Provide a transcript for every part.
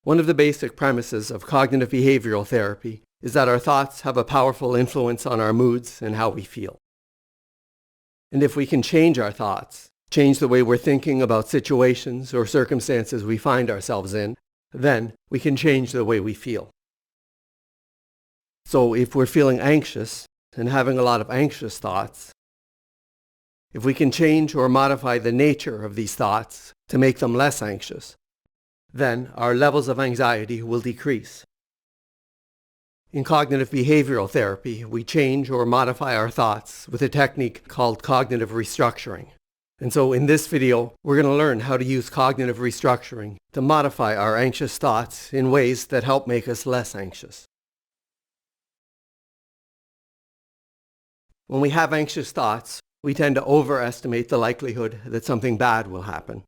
One of the basic premises of cognitive behavioral therapy is that our thoughts have a powerful influence on our moods and how we feel. And if we can change our thoughts, change the way we're thinking about situations or circumstances we find ourselves in, then we can change the way we feel. So if we're feeling anxious and having a lot of anxious thoughts, if we can change or modify the nature of these thoughts to make them less anxious, then our levels of anxiety will decrease. In cognitive behavioral therapy, we change or modify our thoughts with a technique called cognitive restructuring. And so in this video, we're going to learn how to use cognitive restructuring to modify our anxious thoughts in ways that help make us less anxious. When we have anxious thoughts, we tend to overestimate the likelihood that something bad will happen,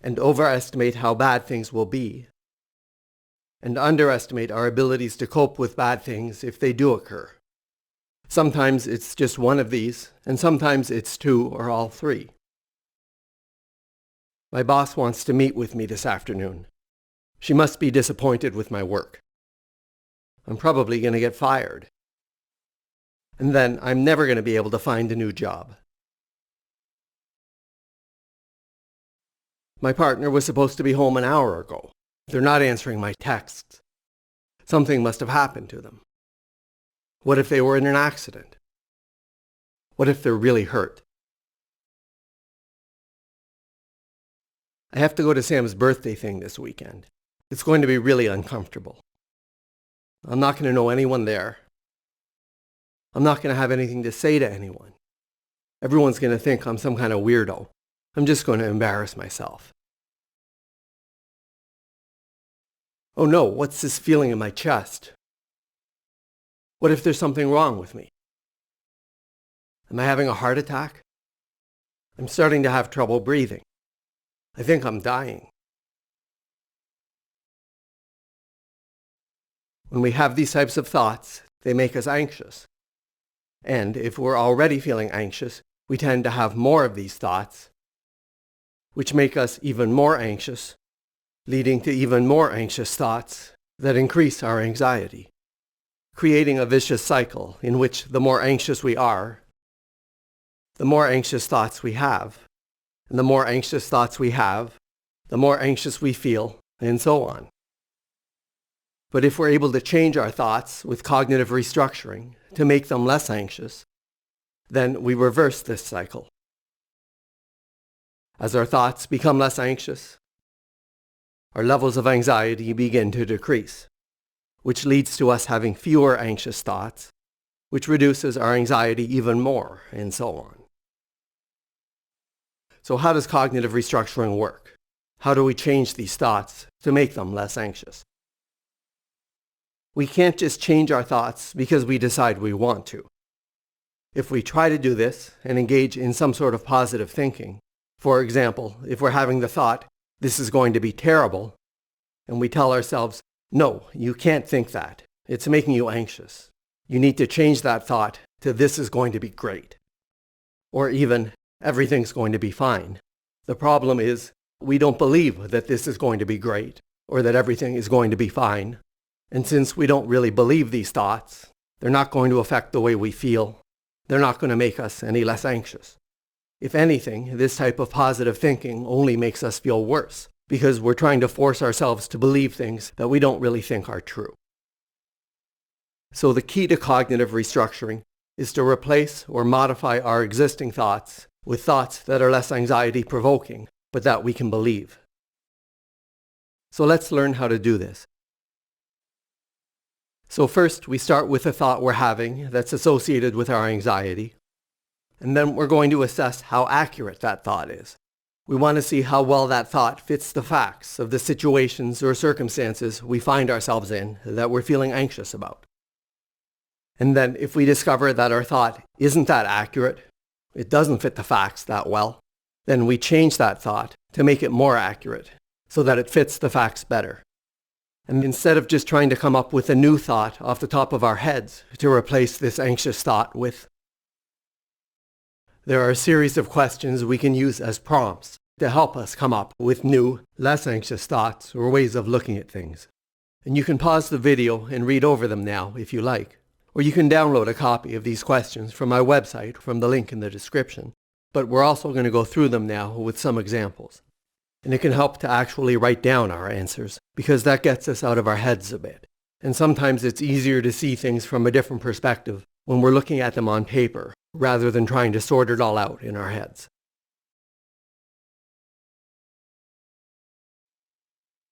and overestimate how bad things will be, and underestimate our abilities to cope with bad things if they do occur. Sometimes it's just one of these, and sometimes it's two or all three. My boss wants to meet with me this afternoon. She must be disappointed with my work. I'm probably going to get fired. And then I'm never going to be able to find a new job. My partner was supposed to be home an hour ago. They're not answering my texts. Something must have happened to them. What if they were in an accident? What if they're really hurt? I have to go to Sam's birthday thing this weekend. It's going to be really uncomfortable. I'm not going to know anyone there. I'm not going to have anything to say to anyone. Everyone's going to think I'm some kind of weirdo. I'm just going to embarrass myself. Oh no, what's this feeling in my chest? What if there's something wrong with me? Am I having a heart attack? I'm starting to have trouble breathing. I think I'm dying. When we have these types of thoughts, they make us anxious. And if we're already feeling anxious, we tend to have more of these thoughts, which make us even more anxious, leading to even more anxious thoughts that increase our anxiety, creating a vicious cycle in which the more anxious we are, the more anxious thoughts we have, and the more anxious thoughts we have, the more anxious we feel, and so on. But if we're able to change our thoughts with cognitive restructuring to make them less anxious, then we reverse this cycle. As our thoughts become less anxious, our levels of anxiety begin to decrease, which leads to us having fewer anxious thoughts, which reduces our anxiety even more, and so on. So how does cognitive restructuring work? How do we change these thoughts to make them less anxious? We can't just change our thoughts because we decide we want to. If we try to do this and engage in some sort of positive thinking, for example, if we're having the thought, this is going to be terrible, and we tell ourselves, no, you can't think that. It's making you anxious. You need to change that thought to this is going to be great. Or even, everything's going to be fine. The problem is, we don't believe that this is going to be great, or that everything is going to be fine. And since we don't really believe these thoughts, they're not going to affect the way we feel. They're not going to make us any less anxious. If anything, this type of positive thinking only makes us feel worse, because we're trying to force ourselves to believe things that we don't really think are true. So the key to cognitive restructuring is to replace or modify our existing thoughts with thoughts that are less anxiety-provoking, but that we can believe. So let's learn how to do this. So first, we start with a thought we're having that's associated with our anxiety, and then we're going to assess how accurate that thought is. We want to see how well that thought fits the facts of the situations or circumstances we find ourselves in that we're feeling anxious about. And then if we discover that our thought isn't that accurate, it doesn't fit the facts that well, then we change that thought to make it more accurate so that it fits the facts better. And instead of just trying to come up with a new thought off the top of our heads to replace this anxious thought with, there are a series of questions we can use as prompts to help us come up with new, less anxious thoughts or ways of looking at things. And you can pause the video and read over them now if you like. Or you can download a copy of these questions from my website from the link in the description. But we're also going to go through them now with some examples. And it can help to actually write down our answers, because that gets us out of our heads a bit. And sometimes it's easier to see things from a different perspective when we're looking at them on paper, rather than trying to sort it all out in our heads.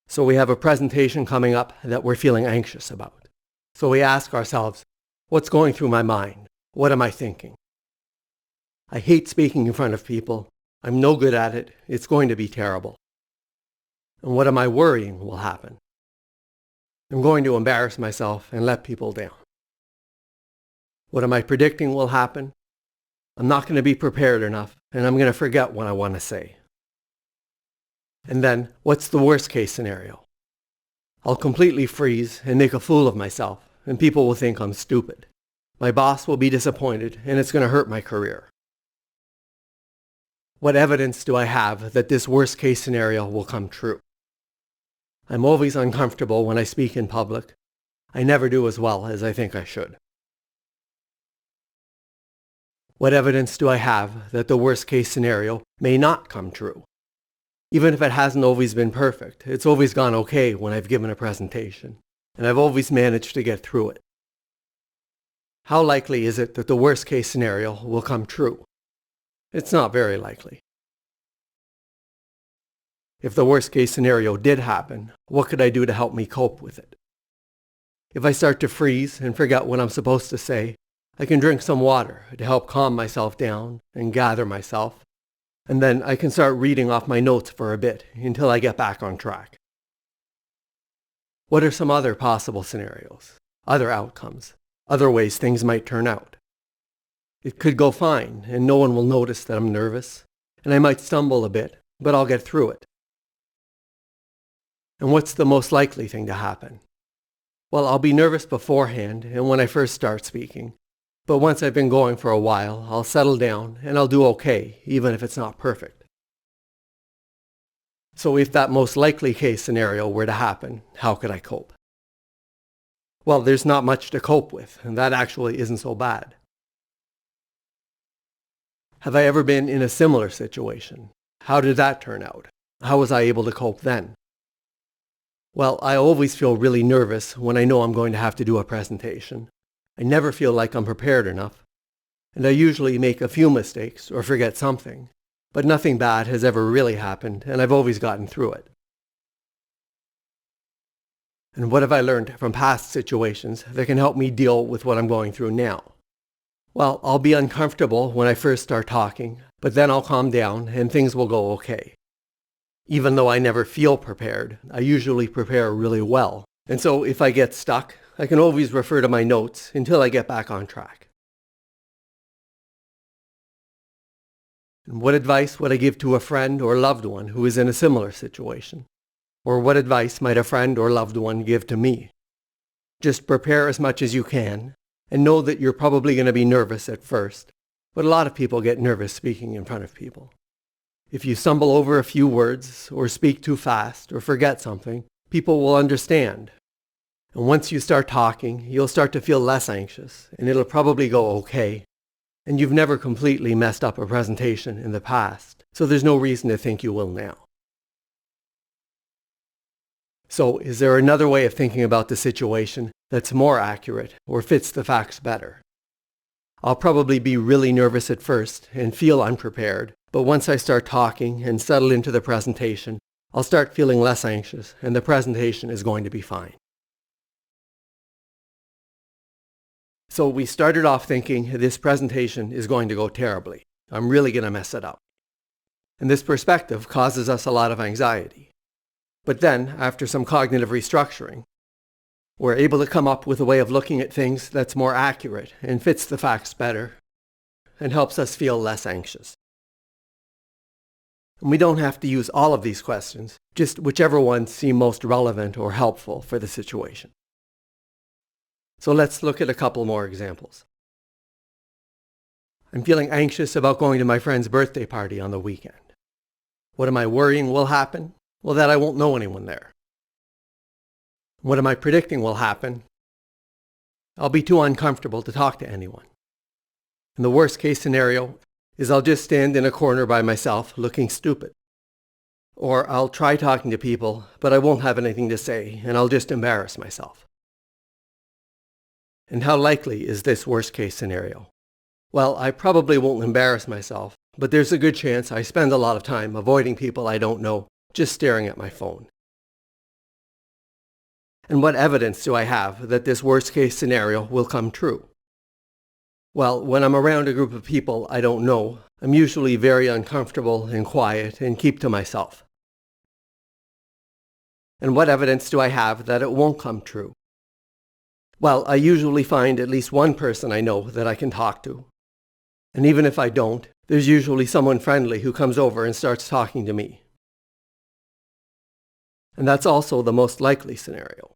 So we have a presentation coming up that we're feeling anxious about. So we ask ourselves, what's going through my mind? What am I thinking? I hate speaking in front of people. I'm no good at it. It's going to be terrible. And what am I worrying will happen? I'm going to embarrass myself and let people down. What am I predicting will happen? I'm not going to be prepared enough, and I'm going to forget what I want to say. And then, what's the worst case scenario? I'll completely freeze and make a fool of myself, and people will think I'm stupid. My boss will be disappointed, and it's going to hurt my career. What evidence do I have that this worst case scenario will come true? I'm always uncomfortable when I speak in public. I never do as well as I think I should. What evidence do I have that the worst case scenario may not come true? Even if it hasn't always been perfect, it's always gone okay when I've given a presentation, and I've always managed to get through it. How likely is it that the worst case scenario will come true? It's not very likely. If the worst case scenario did happen, what could I do to help me cope with it? If I start to freeze and forget what I'm supposed to say, I can drink some water to help calm myself down and gather myself. And then I can start reading off my notes for a bit until I get back on track. What are some other possible scenarios, other outcomes, other ways things might turn out? It could go fine and no one will notice that I'm nervous, and I might stumble a bit, but I'll get through it. And what's the most likely thing to happen? Well, I'll be nervous beforehand and when I first start speaking. But once I've been going for a while, I'll settle down and I'll do okay, even if it's not perfect. So if that most likely case scenario were to happen, how could I cope? Well, there's not much to cope with, and that actually isn't so bad. Have I ever been in a similar situation? How did that turn out? How was I able to cope then? Well, I always feel really nervous when I know I'm going to have to do a presentation. I never feel like I'm prepared enough, and I usually make a few mistakes or forget something, but nothing bad has ever really happened, and I've always gotten through it. And what have I learned from past situations that can help me deal with what I'm going through now? Well, I'll be uncomfortable when I first start talking, but then I'll calm down and things will go okay. Even though I never feel prepared, I usually prepare really well, and so if I get stuck, I can always refer to my notes until I get back on track. And what advice would I give to a friend or loved one who is in a similar situation? Or what advice might a friend or loved one give to me? Just prepare as much as you can, and know that you're probably going to be nervous at first, but a lot of people get nervous speaking in front of people. If you stumble over a few words, or speak too fast, or forget something, people will understand. And once you start talking, you'll start to feel less anxious, and it'll probably go okay. And you've never completely messed up a presentation in the past, so there's no reason to think you will now. So, is there another way of thinking about the situation that's more accurate or fits the facts better? I'll probably be really nervous at first and feel unprepared, but once I start talking and settle into the presentation, I'll start feeling less anxious, and the presentation is going to be fine. So we started off thinking this presentation is going to go terribly. I'm really going to mess it up. And this perspective causes us a lot of anxiety. But then, after some cognitive restructuring, we're able to come up with a way of looking at things that's more accurate and fits the facts better and helps us feel less anxious. And we don't have to use all of these questions, just whichever ones seem most relevant or helpful for the situation. So let's look at a couple more examples. I'm feeling anxious about going to my friend's birthday party on the weekend. What am I worrying will happen? Well, that I won't know anyone there. What am I predicting will happen? I'll be too uncomfortable to talk to anyone. And the worst case scenario is I'll just stand in a corner by myself looking stupid. Or I'll try talking to people, but I won't have anything to say, and I'll just embarrass myself. And how likely is this worst case scenario? Well, I probably won't embarrass myself, but there's a good chance I spend a lot of time avoiding people I don't know, just staring at my phone. And what evidence do I have that this worst case scenario will come true? Well, when I'm around a group of people I don't know, I'm usually very uncomfortable and quiet and keep to myself. And what evidence do I have that it won't come true? Well, I usually find at least one person I know that I can talk to. And even if I don't, there's usually someone friendly who comes over and starts talking to me. And that's also the most likely scenario.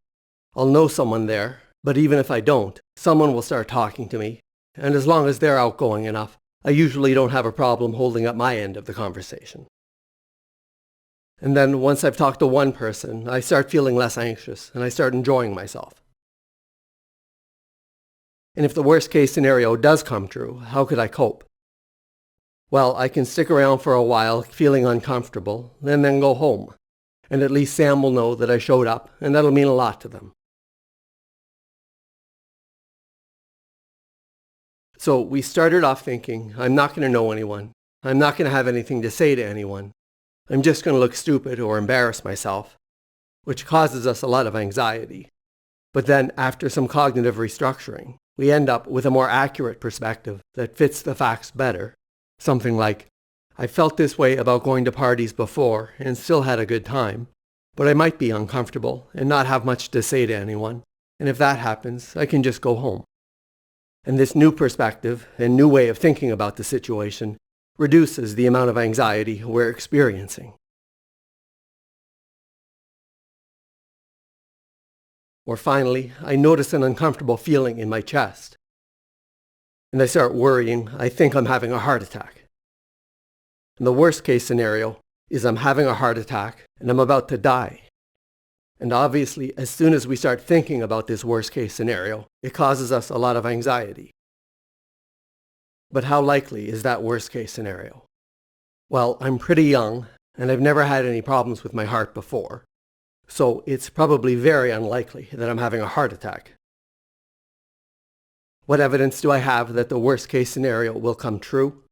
I'll know someone there, but even if I don't, someone will start talking to me. And as long as they're outgoing enough, I usually don't have a problem holding up my end of the conversation. And then once I've talked to one person, I start feeling less anxious and I start enjoying myself. And if the worst case scenario does come true, how could I cope? Well, I can stick around for a while feeling uncomfortable and then go home. And at least Sam will know that I showed up, and that'll mean a lot to them. So we started off thinking, I'm not going to know anyone. I'm not going to have anything to say to anyone. I'm just going to look stupid or embarrass myself, which causes us a lot of anxiety. But then after some cognitive restructuring, we end up with a more accurate perspective that fits the facts better. Something like, I felt this way about going to parties before and still had a good time, but I might be uncomfortable and not have much to say to anyone. And if that happens, I can just go home. And this new perspective and new way of thinking about the situation reduces the amount of anxiety we're experiencing. Or finally, I notice an uncomfortable feeling in my chest. And I start worrying, I think I'm having a heart attack. And the worst case scenario is I'm having a heart attack and I'm about to die. And obviously, as soon as we start thinking about this worst case scenario, it causes us a lot of anxiety. But how likely is that worst case scenario? Well, I'm pretty young and I've never had any problems with my heart before. So it's probably very unlikely that I'm having a heart attack. What evidence do I have that the worst case scenario will come true?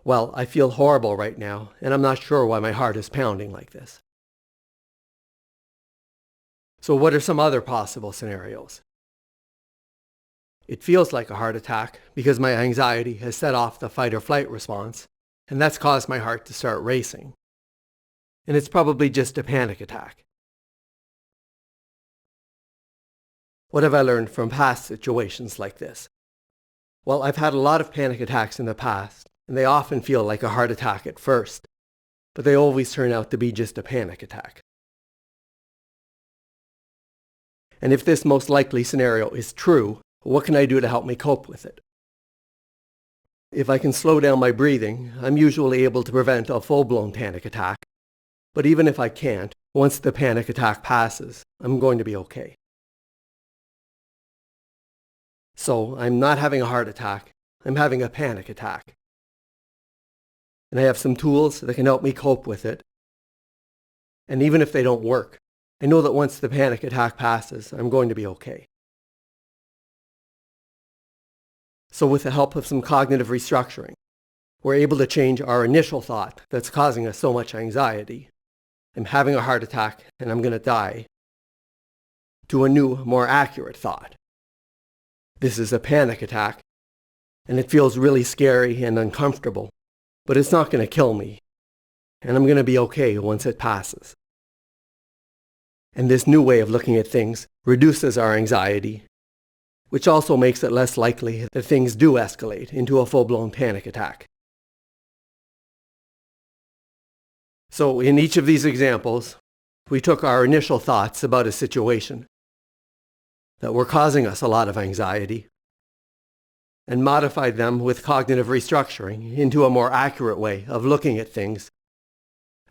Well, I feel horrible right now, and I'm not sure why my heart is pounding like this. So what are some other possible scenarios? It feels like a heart attack because my anxiety has set off the fight or flight response, and that's caused my heart to start racing. And it's probably just a panic attack. What have I learned from past situations like this? Well, I've had a lot of panic attacks in the past, and they often feel like a heart attack at first, but they always turn out to be just a panic attack. And if this most likely scenario is true, what can I do to help me cope with it? If I can slow down my breathing, I'm usually able to prevent a full-blown panic attack. But even if I can't, once the panic attack passes, I'm going to be okay. So I'm not having a heart attack, I'm having a panic attack. And I have some tools that can help me cope with it. And even if they don't work, I know that once the panic attack passes, I'm going to be okay. So with the help of some cognitive restructuring, we're able to change our initial thought that's causing us so much anxiety, I'm having a heart attack and I'm going to die, to a new, more accurate thought. This is a panic attack, and it feels really scary and uncomfortable, but it's not going to kill me, and I'm going to be okay once it passes. And this new way of looking at things reduces our anxiety, which also makes it less likely that things do escalate into a full-blown panic attack. So in each of these examples, we took our initial thoughts about a situation that were causing us a lot of anxiety and modified them with cognitive restructuring into a more accurate way of looking at things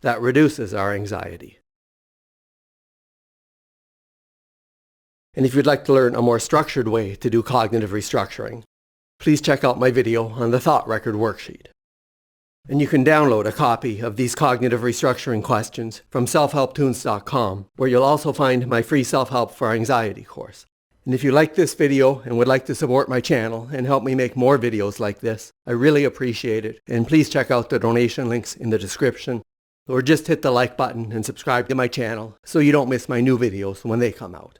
that reduces our anxiety. And if you'd like to learn a more structured way to do cognitive restructuring, please check out my video on the Thought Record worksheet. And you can download a copy of these cognitive restructuring questions from selfhelptunes.com, where you'll also find my free Self-Help for Anxiety course. And if you like this video and would like to support my channel and help me make more videos like this, I really appreciate it. And please check out the donation links in the description, or just hit the like button and subscribe to my channel so you don't miss my new videos when they come out.